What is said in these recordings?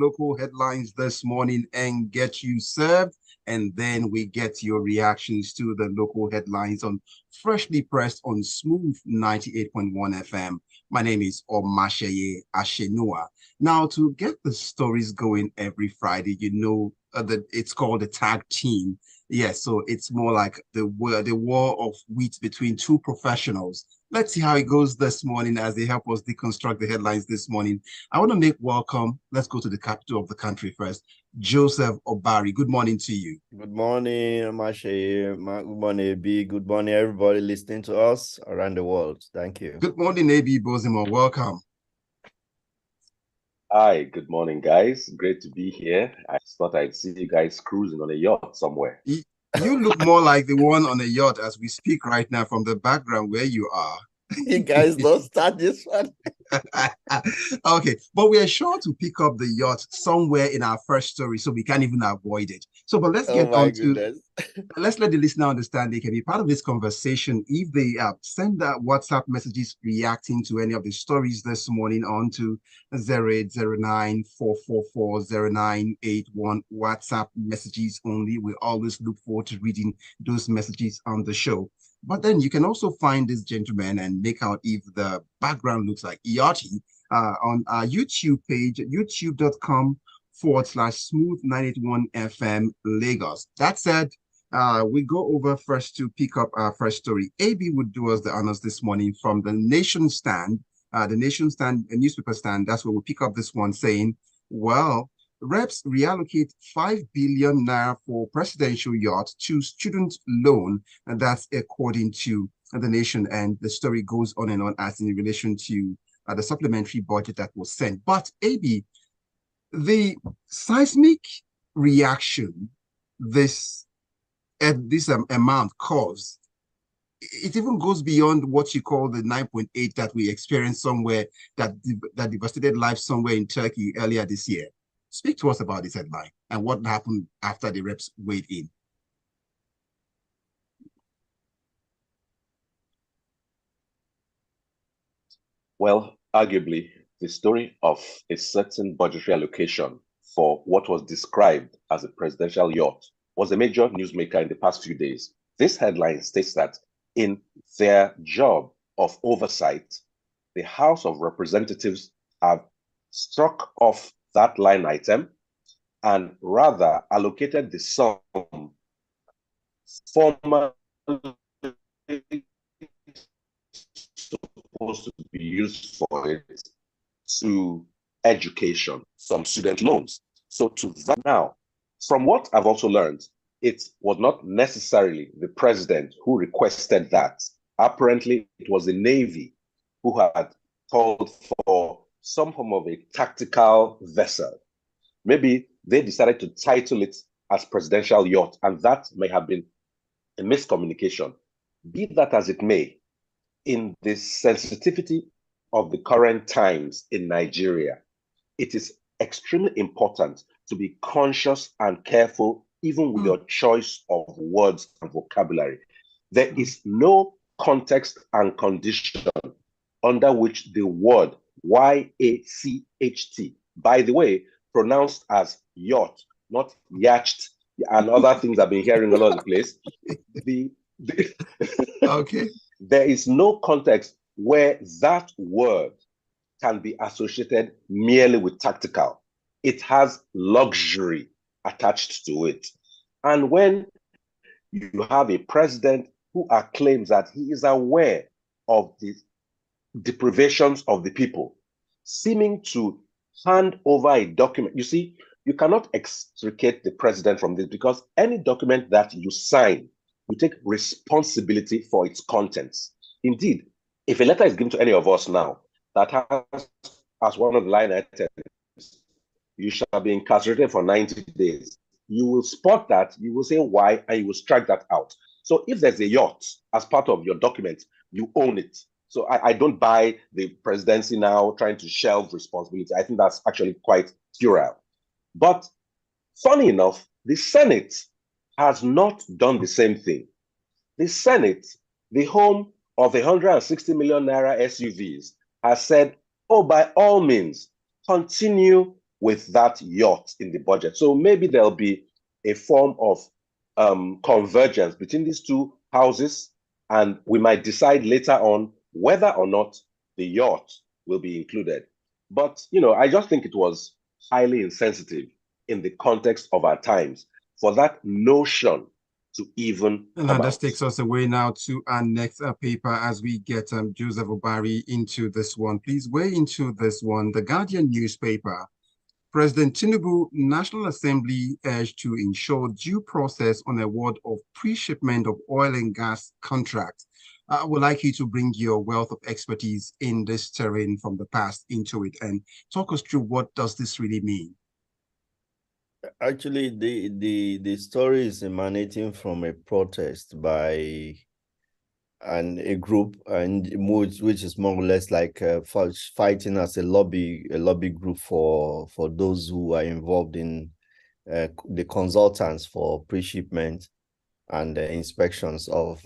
local headlines this morning and get you served. And then we get your reactions to the local headlines on Freshly Pressed on Smooth 98.1 FM. My name is Omatseye Atsenuwa. Now, to get the stories going every Friday, you know that it's called a tag team. Yes, so it's more like the war of wit between two professionals. Let's see how it goes this morning as they help us deconstruct the headlines this morning. I want to make welcome. Let's go to the capital of the country first. Joseph Obari, good morning to you. Good morning, Mashe. Good morning, AB. Good morning, everybody listening to us around the world. Thank you. Good morning, AB Bozimo. Welcome. Hi, good morning, guys. Great to be here. I thought I'd see you guys cruising on a yacht somewhere. You look more like the one on a yacht as we speak right now from the background where you are. You guys don't start this one. Okay, but we are sure to pick up the yacht somewhere in our first story, so we can't even avoid it. So, but let's get on to let's let the listener understand they can be part of this conversation if they send WhatsApp messages reacting to any of the stories this morning on to 0809-444-0981. WhatsApp messages only. We always look forward to reading those messages on the show. But then you can also find this gentleman and make out if the background looks like Yachty on our YouTube page, youtube.com/smooth981FM Lagos. That said, we go over first to pick up our first story. AB would do us the honors this morning from the Nation Stand, a newspaper stand. That's where we pick up this one saying, well, reps reallocate 5 billion naira for presidential yacht to student loan, and that's according to the Nation. And the story goes on and on as in relation to the supplementary budget that was sent. But AB, the seismic reaction this amount caused, it even goes beyond what you call the 9.8 that we experienced somewhere that devastated lives somewhere in Turkey earlier this year. Speak to us about this headline and what happened after the reps weighed in. Well, arguably, the story of a certain budgetary allocation for what was described as a presidential yacht was a major newsmaker in the past few days. This headline states that in their job of oversight, the House of Representatives have struck off that line item and rather allocated the sum formerly supposed to be used for it to education, some student loans. So to that now, from what I've also learned, it was not necessarily the president who requested that. Apparently, it was the Navy who had called for some form of a tactical vessel. Maybe they decided to title it as presidential yacht, and that may have been a miscommunication. Be that as it may, in the sensitivity of the current times in Nigeria, it is extremely important to be conscious and careful, even with your choice of words and vocabulary. There is no context and condition under which the word YACHT, by the way, pronounced as yacht, not yacht, and other things I've been hearing all over the place. Okay. There is no context where that word can be associated merely with tactical. It has luxury attached to it. And when you have a president who claims that he is aware of the deprivations of the people, seeming to hand over a document. You see, you cannot extricate the president from this because any document that you sign, you take responsibility for its contents. Indeed, if a letter is given to any of us now that has as one of the line items, you shall be incarcerated for 90 days, you will spot that, you will say why, and you will strike that out. So if there's a yacht as part of your document, you own it. So I don't buy the presidency now trying to shelve responsibility. I think that's actually quite puerile. But funny enough, the Senate has not done the same thing. The Senate, the home of the 160 million naira SUVs, has said, oh, by all means, continue with that yacht in the budget. So maybe there'll be a form of convergence between these two houses, and we might decide later on whether or not the yacht will be included. But, I just think it was highly insensitive in the context of our times for that notion to even And come that out. takes us away now to our next paper as we get Joseph Obari into this one. Please weigh into this one. The Guardian newspaper. President Tinubu, National Assembly urged to ensure due process on award of pre-shipment of oil and gas contracts. I would like you to bring your wealth of expertise in this terrain from the past into it and talk us through what does this really mean? Actually, the story is emanating from a protest by a group, and which is more or less like fighting as a lobby group for those who are involved in the consultants for pre-shipment and inspections of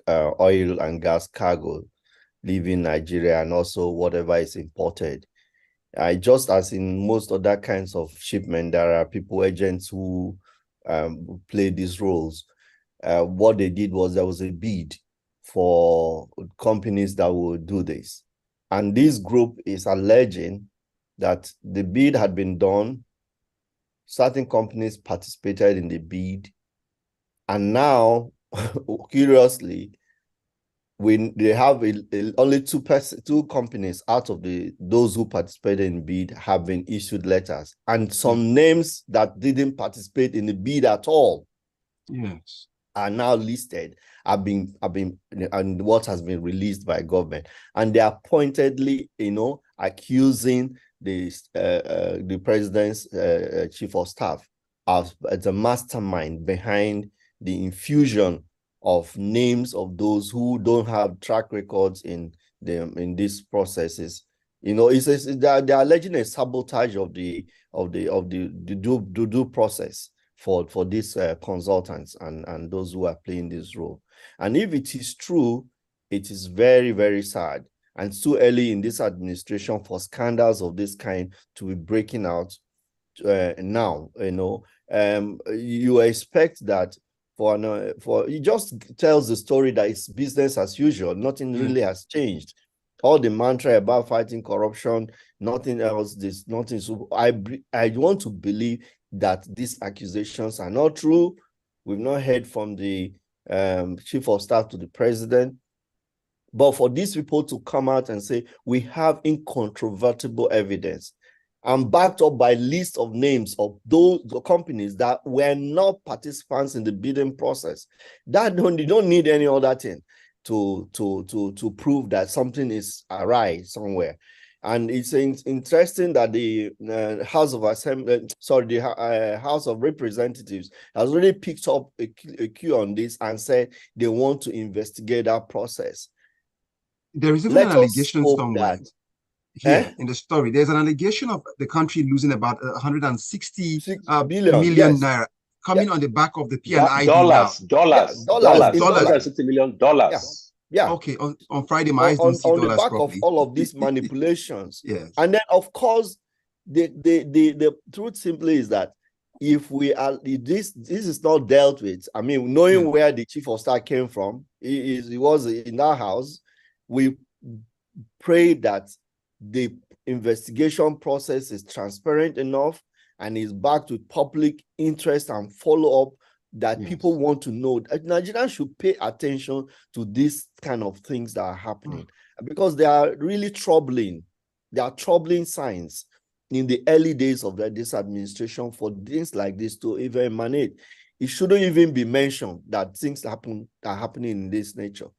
oil and gas cargo leaving Nigeria, and also whatever is imported. Just as in most other kinds of shipment, there are people, agents who play these roles. What they did was there was a bid for companies that would do this. And this group is alleging that the bid had been done, certain companies participated in the bid, and now, curiously, they have only two companies out of those who participated in bid have been issued letters, and some names that didn't participate in the bid at all, yes, are now listed, and what has been released by government, and they are pointedly, accusing the president's chief of staff as a mastermind behind the infusion of names of those who don't have track records in these processes. They're alleging a sabotage of the due process for these consultants and those who are playing this role. And if it is true, it is very, very sad, and too early in this administration for scandals of this kind to be breaking out now. You expect that it just tells the story that it's business as usual. Nothing really has changed. All the mantra about fighting corruption, nothing else. Nothing. So I want to believe that these accusations are not true. We've not heard from the chief of staff to the president, but for these people to come out and say we have incontrovertible evidence, and backed up by list of names of those companies that were not participants in the bidding process, you don't need any other thing to prove that something is awry somewhere. And it's interesting that the House of Representatives has already picked up a cue on this and said they want to investigate that process. There is even an allegation somewhere. Here in the story, there's an allegation of the country losing about 160 million naira coming on the back of the P&I dollars. $160 million. Yeah. Okay. On Friday, my eyes don't see dollars on the back properly. of all of these manipulations. Yes. And then, of course, the truth simply is that if this is not dealt with, I mean, knowing where the chief of staff came from, he was in our house. We pray that the investigation process is transparent enough and is backed with public interest and follow-up that people want to know. Nigerians should pay attention to these kind of things that are happening because they are really troubling. They are troubling signs in the early days of this administration for things like this to even emanate. It shouldn't even be mentioned that things are happening in this nature.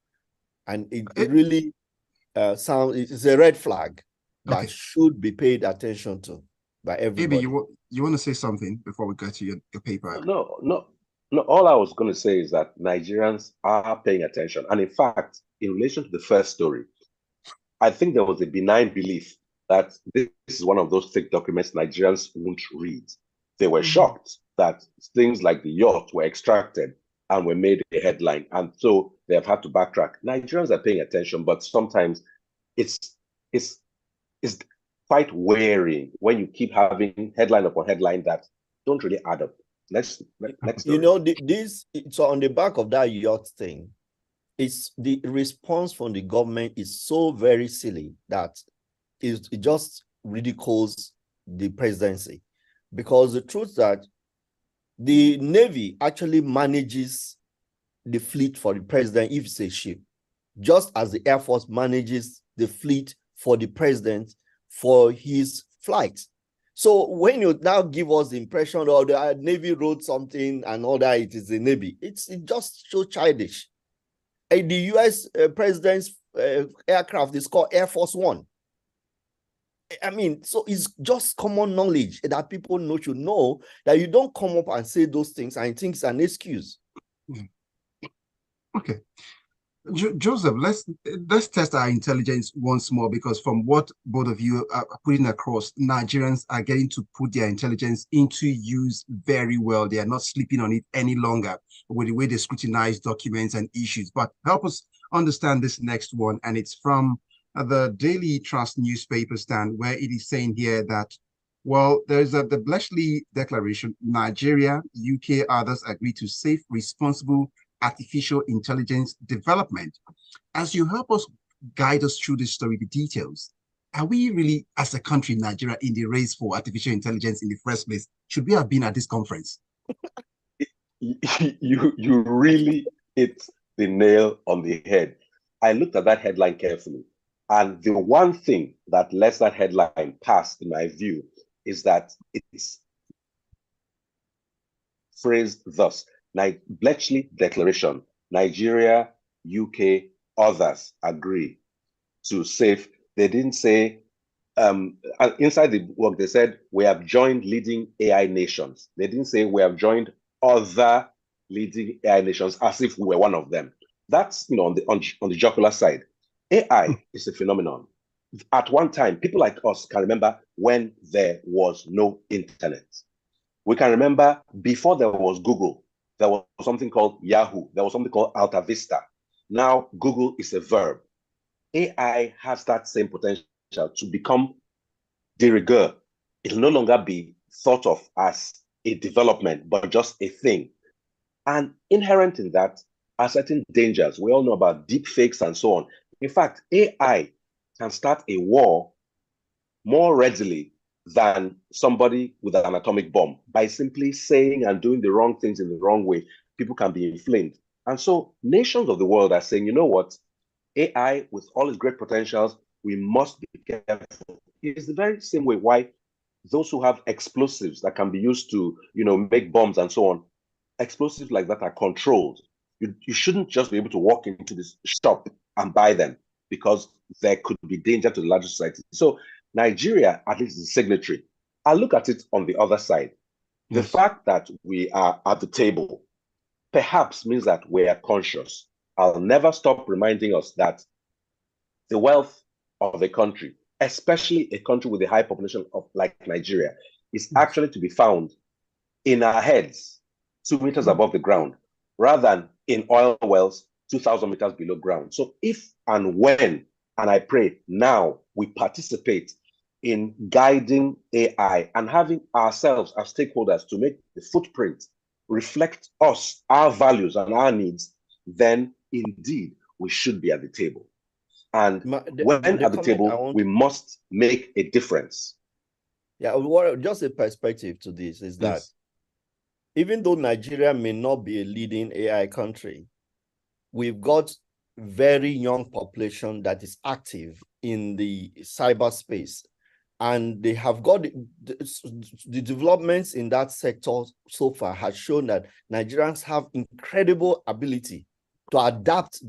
And it really it's a red flag that should be paid attention to by everybody. Maybe you want to say something before we get to your paper? No. All I was going to say is that Nigerians are paying attention. And in fact, in relation to the first story, I think there was a benign belief that this is one of those fake documents Nigerians won't read. They were shocked that things like the yacht were extracted and were made a headline. And so they have had to backtrack. Nigerians are paying attention, but sometimes it's quite wearying when you keep having headline upon headline that don't really add up. Next story. So on the back of that yacht thing, it's the response from the government is so very silly that it just ridicules the presidency. Because the truth that the Navy actually manages the fleet for the president if it's a ship, just as the Air Force manages the fleet for the president for his flight. So when you now give us the impression of the Navy wrote something and all that, it is the Navy, it's just so childish. The US president's aircraft is called Air Force One. I mean, so it's just common knowledge that people should know that you don't come up and say those things and think it's an excuse. Okay. Joseph, let's test our intelligence once more, because from what both of you are putting across, Nigerians are getting to put their intelligence into use very well. They are not sleeping on it any longer with the way they scrutinize documents and issues. But help us understand this next one, and it's from the Daily Trust newspaper stand, where it is saying here that, well, there's the Bletchley Declaration, Nigeria, UK, others agree to safe, responsible artificial intelligence development. As you help us guide us through this story, the details, are we really, as a country, Nigeria, in the race for artificial intelligence in the first place? Should we have been at this conference? You really hit the nail on the head. I looked at that headline carefully, and the one thing that lets that headline pass, in my view, is that it's phrased thus: Bletchley Declaration, Nigeria, UK, others agree to safe. They didn't say, inside the work, they said, we have joined leading AI nations. They didn't say we have joined other leading AI nations as if we were one of them. That's, on the jocular side. AI is a phenomenon. At one time, people like us can remember when there was no internet. We can remember before there was Google, there was something called Yahoo. There was something called Alta Vista. Now, Google is a verb. AI has that same potential to become de rigueur. It will no longer be thought of as a development, but just a thing. And inherent in that are certain dangers. We all know about deep fakes and so on. In fact, AI can start a war more readily than somebody with an atomic bomb. By simply saying and doing the wrong things in the wrong way, people can be inflamed. And so nations of the world are saying, you know what, AI, with all its great potentials, we must be careful. It's the very same way why those who have explosives that can be used to, make bombs and so on, explosives like that are controlled. You shouldn't just be able to walk into this shop and buy them, because there could be danger to the larger society. So Nigeria, at least, is signatory. I look at it on the other side. The fact that we are at the table perhaps means that we are conscious. I'll never stop reminding us that the wealth of a country, especially a country with a high population like Nigeria, is actually to be found in our heads, 2 meters above the ground, rather than in oil wells 2,000 meters below ground. So if and when, and I pray now, we participate in guiding AI and having ourselves as stakeholders to make the footprint reflect us, our values and our needs, then indeed we should be at the table. And when at the table, we must make a difference. Yeah, just a perspective to this is that even though Nigeria may not be a leading AI country, we've got very young population that is active in the cyberspace, and they have got the developments in that sector so far has shown that Nigerians have incredible ability to adapt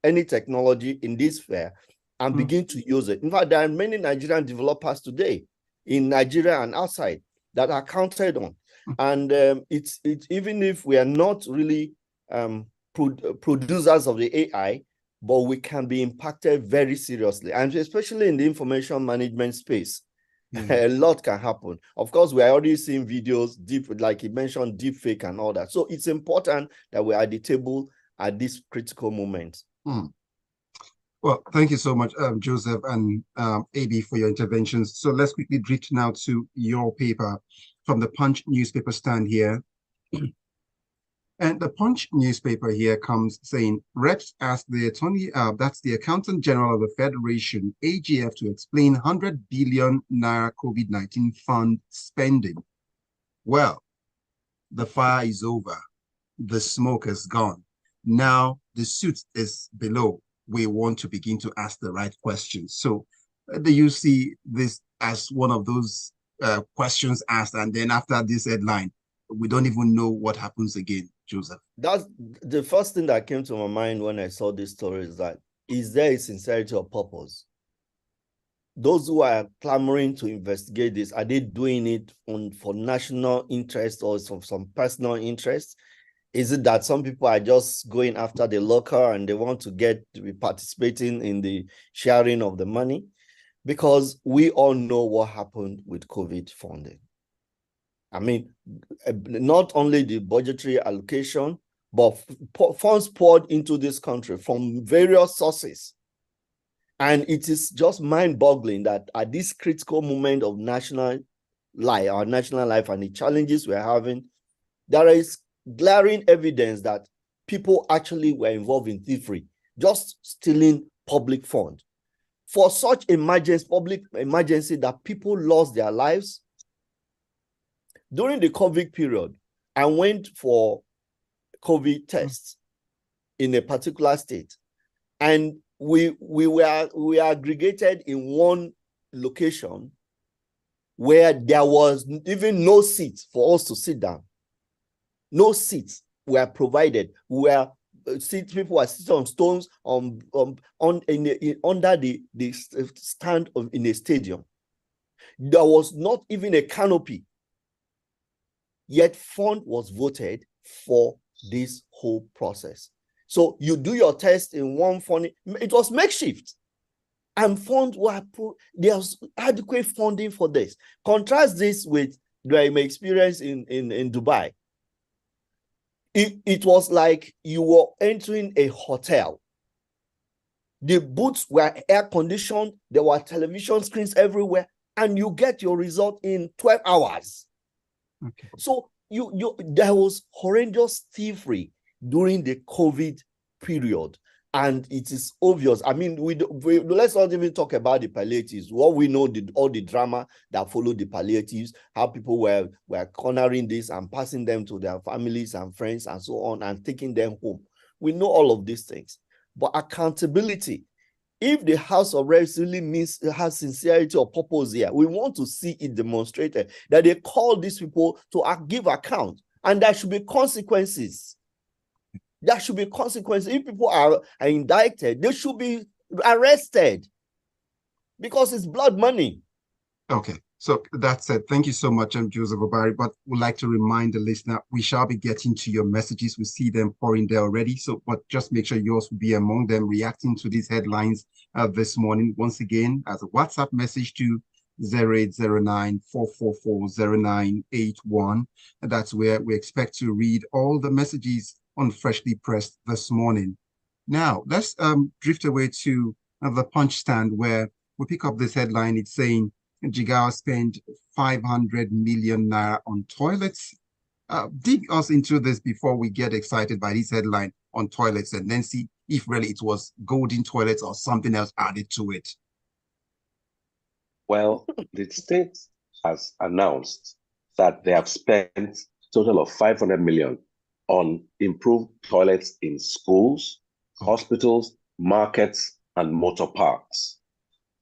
any technology in this sphere and begin to use it. In fact, there are many Nigerian developers today in Nigeria and outside that are counted on. And it's even if we are not really producers of the AI, but we can be impacted very seriously, and especially in the information management space. A lot can happen. Of course, we are already seeing videos, like he mentioned, deep fake and all that. So it's important that we're at the table at this critical moment. Well, thank you so much, Joseph and AB, for your interventions. So let's quickly drift now to your paper from the Punch newspaper stand here. And the Punch newspaper here comes saying, reps asked the attorney, that's the Accountant General of the Federation, AGF, to explain 100 billion naira COVID-19 fund spending. Well, the fire is over. The smoke is gone. Now the suit is below. We want to begin to ask the right questions. So do you see this as one of those questions asked, and then after this headline, we don't even know what happens again, Joseph? That's the first thing that came to my mind when I saw this story, is that, is there a sincerity of purpose? Those who are clamoring to investigate this, are they doing it for national interest or some personal interest? Is it that some people are just going after the local and they want to be participating in the sharing of the money? Because we all know what happened with COVID funding. I mean, not only the budgetary allocation, but funds poured into this country from various sources. And it is just mind-boggling that at this critical moment of national life, our national life, and the challenges we're having, there is glaring evidence that people actually were involved in thievery, just stealing public funds. For such public emergency that people lost their lives. During the COVID period, I went for COVID tests in a particular state, and we aggregated in one location where there was even no seat for us to sit down. No seats were provided. People were sitting on stones under the stand in a stadium. There was not even a canopy. Yet fund was voted for this whole process. So you do your test in one fund. It was makeshift, and funds were there's adequate funding for this. Contrast this with my experience in Dubai. It was like you were entering a hotel. The booths were air conditioned. There were television screens everywhere, and you get your result in 12 hours. Okay. So there was horrendous thievery during the COVID period, and it is obvious. I mean, let's not even talk about the palliatives. What we know, all the drama that followed the palliatives, how people were cornering this and passing them to their families and friends and so on, and taking them home. We know all of these things, but accountability. If the House of Reps really has sincerity or purpose here, we want to see it demonstrated that they call these people to give account, and there should be consequences. There should be consequences. If people are indicted, they should be arrested because it's blood money. Okay, so that's it. Thank you so much, Joseph Obari. But we'd like to remind the listener, we shall be getting to your messages. We see them pouring there already. So, but just make sure yours will be among them, reacting to these headlines this morning. Once again, as a WhatsApp message to 0809-444-0981. That's where we expect to read all the messages on Freshly Pressed this morning. Now, let's drift away to the Punch stand, where we pick up this headline. It's saying Jigawa spent 500 million naira on toilets. Dig us into this before we get excited by this headline on toilets, and then see if really it was golden toilets or something else added to it. Well, the state has announced that they have spent a total of 500 million on improved toilets in schools, hospitals, markets, and motor parks.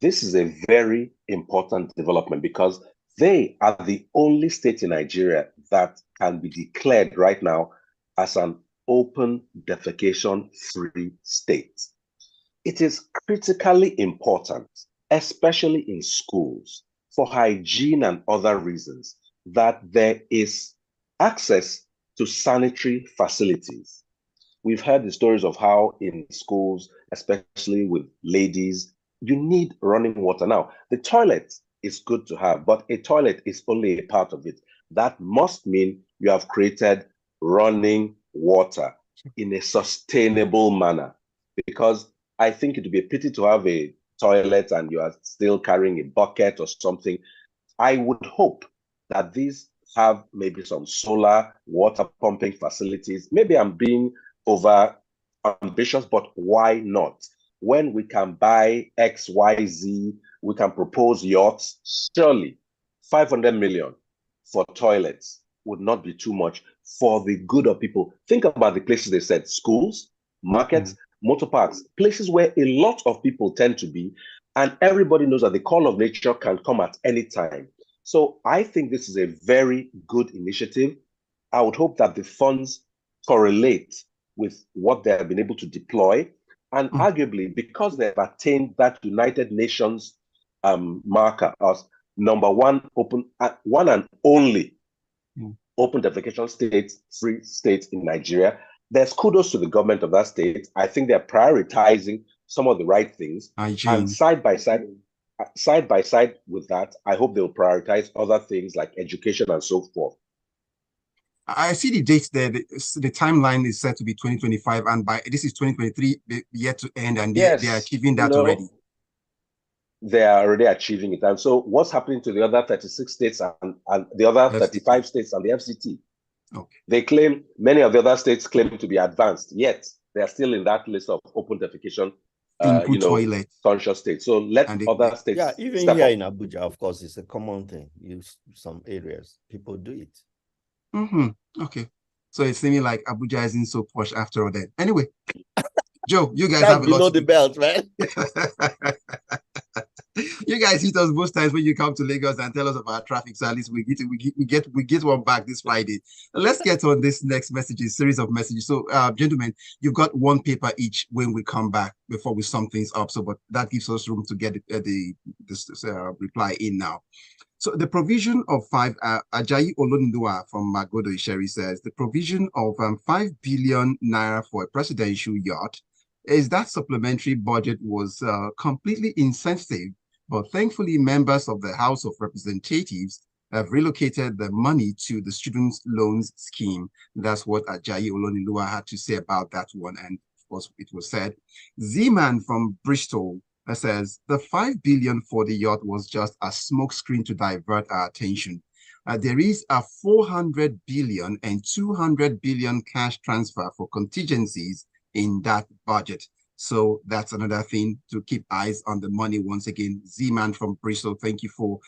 This is a very important development because they are the only state in Nigeria that can be declared right now as an open defecation-free state. It is critically important, especially in schools, for hygiene and other reasons, that there is access to sanitary facilities. We've heard the stories of how in schools, especially with ladies, you need running water. Now, the toilet is good to have, but a toilet is only a part of it. That must mean you have created running water in a sustainable manner. Because I think it would be a pity to have a toilet and you are still carrying a bucket or something. I would hope that these have maybe some solar water pumping facilities. Maybe I'm being over ambitious, but why not? When we can buy X, Y, Z, we can propose yachts. Surely 500 million for toilets would not be too much for the good of people. Think about the places they said: schools, markets, motor parks, places where a lot of people tend to be. And everybody knows that the call of nature can come at any time. So I think this is a very good initiative. I would hope that the funds correlate with what they have been able to deploy. And arguably, because they've attained that United Nations marker as number one one and only open defecation state, free state in Nigeria, there's kudos to the government of that state. I think they're prioritizing some of the right things. And side by side with that, I hope they'll prioritize other things like education and so forth. I see the dates there. The timeline is set to be 2025, and by this is 2023 yet to end, and they are achieving that already. They are already achieving it. And so what's happening to the other 36 states and the other 35 states and the FCT? Okay. They claim, many of the other states claim to be advanced, yet they are still in that list of open defecation toilet conscious states. So let other states. Yeah, even here in Abuja, of course, it's a common thing. Some areas, people do it. Okay. So it's seeming like Abuja isn't so posh after all that. Anyway, Joe, you guys have a lot below the belt, right? You guys hit us both times when you come to Lagos and tell us about traffic. So at least we get one back this Friday. Let's get on this next series of messages. So, gentlemen, you've got one paper each when we come back before we sum things up. So, but that gives us room to get the reply in now. So the provision of Ajayi Olonindua from Magodo Isheri says, the provision of 5 billion naira for a presidential yacht is that supplementary budget was completely insensitive, but thankfully members of the House of Representatives have relocated the money to the student loans scheme. That's what Ajayi Olonindua had to say about that one. And of course, it was said. Z-Man from Bristol says the 5 billion for the yacht was just a smokescreen to divert our attention. There is a 400 billion and 200 billion cash transfer for contingencies in that budget. So that's another thing to keep eyes on the money. Once again, Z-Man from Bristol, thank you for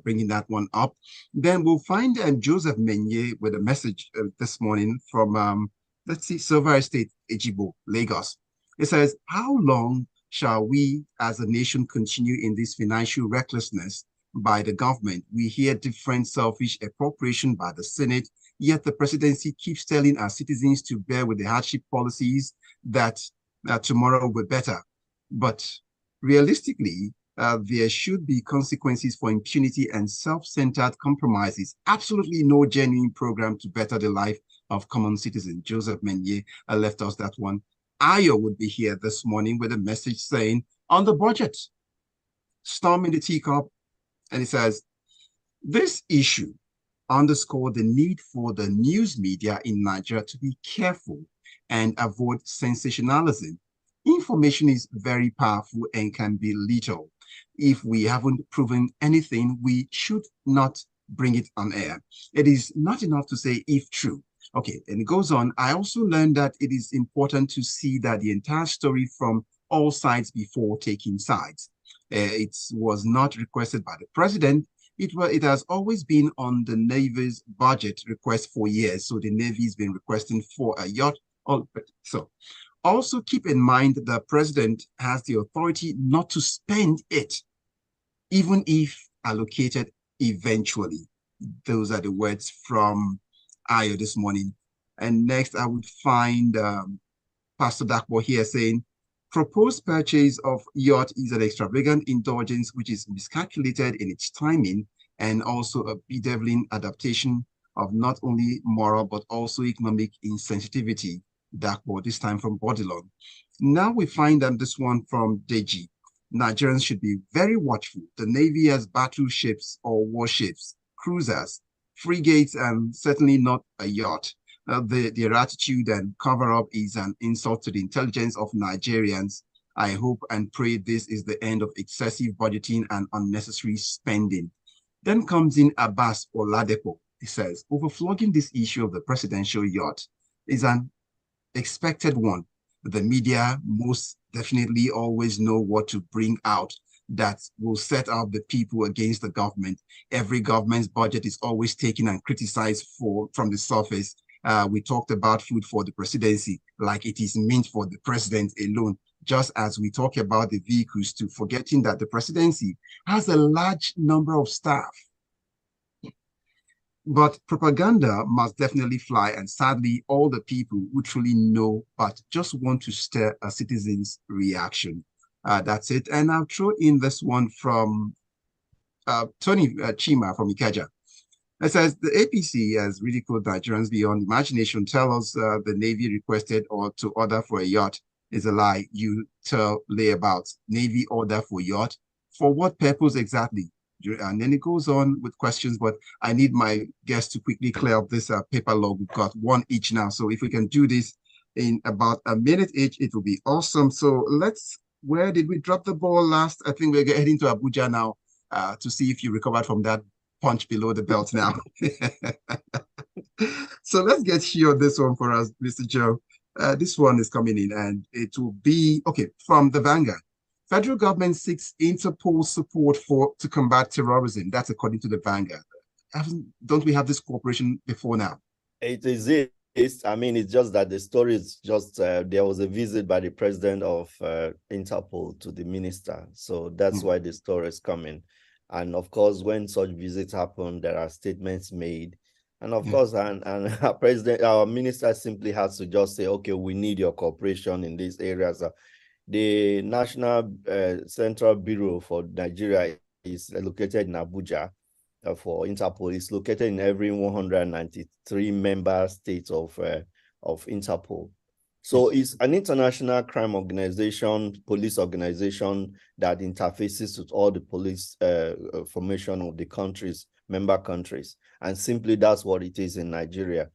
bringing that one up. Then we'll find Joseph Menye with a message this morning from, let's see, Silver Estate, Ejibo, Lagos. It says, how long shall we as a nation continue in this financial recklessness by the government? We hear different selfish appropriation by the Senate, yet the presidency keeps telling our citizens to bear with the hardship policies that tomorrow will be better. But realistically, there should be consequences for impunity and self-centered compromises. Absolutely no genuine program to better the life of common citizens. Joseph Menye left us that one. Ayo would be here this morning with a message saying, on the budget, storm in the teacup, and it says, this issue underscored the need for the news media in Nigeria to be careful and avoid sensationalism. Information is very powerful and can be lethal. If we haven't proven anything, we should not bring it on air. It is not enough to say if true. Okay, and it goes on. I also learned that it is important to see that the entire story from all sides before taking sides. It was not requested by the president. It has always been on the Navy's budget request for years. So the Navy's been requesting for a yacht. So also keep in mind the president has the authority not to spend it, even if allocated eventually. Those are the words from Ayo this morning. And next I would find Pastor Dakbo here saying, proposed purchase of yacht is an extravagant indulgence which is miscalculated in its timing and also a bedeviling adaptation of not only moral but also economic insensitivity. Dakbo, this time from Bodilon. Now we find this one from Deji. Nigerians should be very watchful. The Navy has battleships or warships, cruisers, frigates, and certainly not a yacht. Their attitude and cover-up is an insult to the intelligence of Nigerians. I hope and pray this is the end of excessive budgeting and unnecessary spending. Then comes in Abbas Oladepo. He says, overflogging this issue of the presidential yacht is an expected one. The media most definitely always know what to bring out that will set up the people against the government. Every government's budget is always taken and criticized from the surface. We talked about food for the presidency, like it is meant for the president alone, just as we talk about the vehicles too, forgetting that the presidency has a large number of staff. But propaganda must definitely fly, and sadly, all the people who truly know but just want to stir a citizen's reaction. That's it. And I'll throw in this one from Tony Chima from Ikeja. It says, the APC has ridiculed Nigerians beyond imagination. Tell us the Navy requested or to order for a yacht is a lie. You tell layabouts. Navy order for yacht? For what purpose exactly? And then it goes on with questions, but I need my guests to quickly clear up this paper log. We've got one each now. So if we can do this in about a minute each, it will be awesome. So where did we drop the ball last? I think we're heading to Abuja now to see if you recovered from that punch below the belt now. So let's get here this one for us, Mr. Joe. This one is coming in and it will be, okay, from the Vanguard. Federal government seeks Interpol support to combat terrorism. That's according to the Vanguard. Don't we have this cooperation before now? It is. I mean, it's just that the story is just there was a visit by the president of Interpol to the minister. So that's why the story is coming. And of course, when such visits happen, there are statements made. And of course, and our minister simply has to just say, okay, we need your cooperation in these areas. The National Central Bureau for Nigeria is located in Abuja for Interpol. It's located in every 193 member states of Interpol. So it's an international crime organization, police organization that interfaces with all the police formation of the countries, member countries. And simply that's what it is in Nigeria.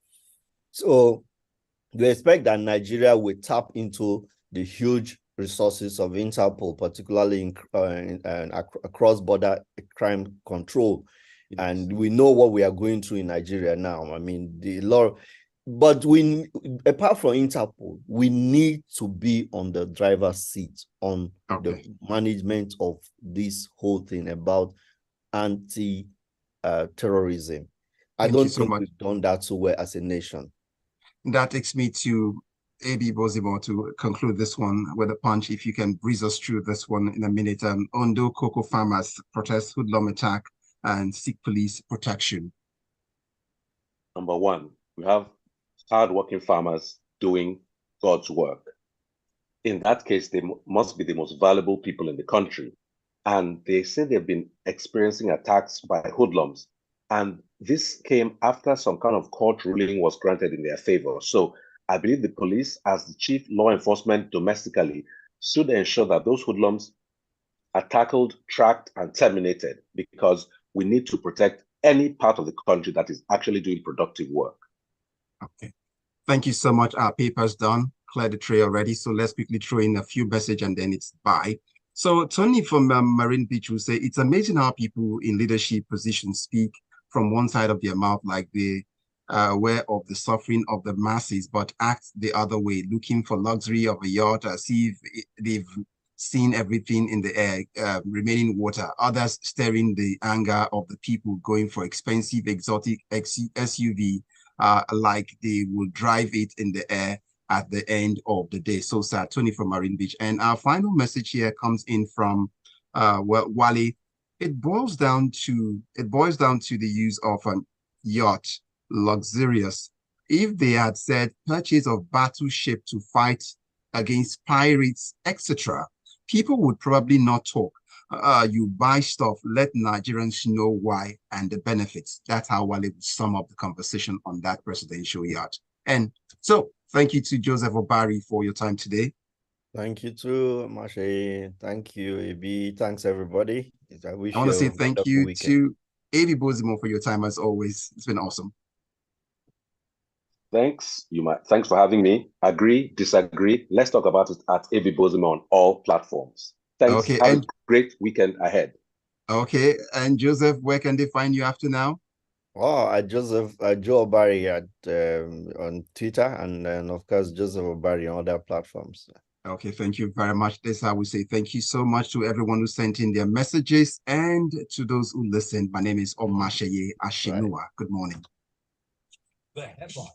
So we expect that Nigeria will tap into the huge resources of Interpol, particularly in cross-border crime control. Yes. And we know what we are going through in Nigeria now. I mean, the law, but apart from Interpol, we need to be on the driver's seat on the management of this whole thing about anti-terrorism. I don't think we've done that so well as a nation. That takes me to AB Bozimo to conclude this one with a punch. If you can breeze us through this one in a minute. Ondo cocoa farmers protest hoodlum attack and seek police protection. Number one, we have hardworking farmers doing God's work. In that case, they must be the most valuable people in the country. And they say they've been experiencing attacks by hoodlums. And this came after some kind of court ruling was granted in their favor. So I believe the police, as the chief law enforcement domestically, should ensure that those hoodlums are tackled, tracked, and terminated, because we need to protect any part of the country that is actually doing productive work. Okay. Thank you so much. Our paper's done. Clear the tray already. So let's quickly throw in a few messages and then it's bye. So Tony from Marine Beach will say, it's amazing how people in leadership positions speak from one side of their mouth like they are aware of the suffering of the masses, but act the other way, looking for luxury of a yacht as if they've seen everything in the air, remaining water. Others staring the anger of the people going for expensive, exotic SUV, like they will drive it in the air at the end of the day. So sad. Tony from Marine Beach. And our final message here comes in from Wale. It boils down to the use of a yacht, luxurious. If they had said purchase of battleship to fight against pirates, etc., people would probably not talk. You buy stuff, let Nigerians know why and the benefits. That's how Wale would sum up the conversation on that presidential yacht. And so, thank you to Joseph Obari for your time today. Thank you too, Mashe. Thank you, AB. Thanks, everybody. I want to say thank you to AB Bozimo for your time as always. It's been awesome. Thanks. Thanks for having me. Agree, disagree. Let's talk about it at AV Bozimo on all platforms. Thanks. Okay, Have and a great weekend ahead. okay, and Joseph, where can they find you after now? Oh, Joe Obari on Twitter, and then of course Joseph Obari on other platforms. Okay, thank you very much. This is how we say thank you so much to everyone who sent in their messages and to those who listened. My name is Omatseye Atsenuwa. Good morning. The headline.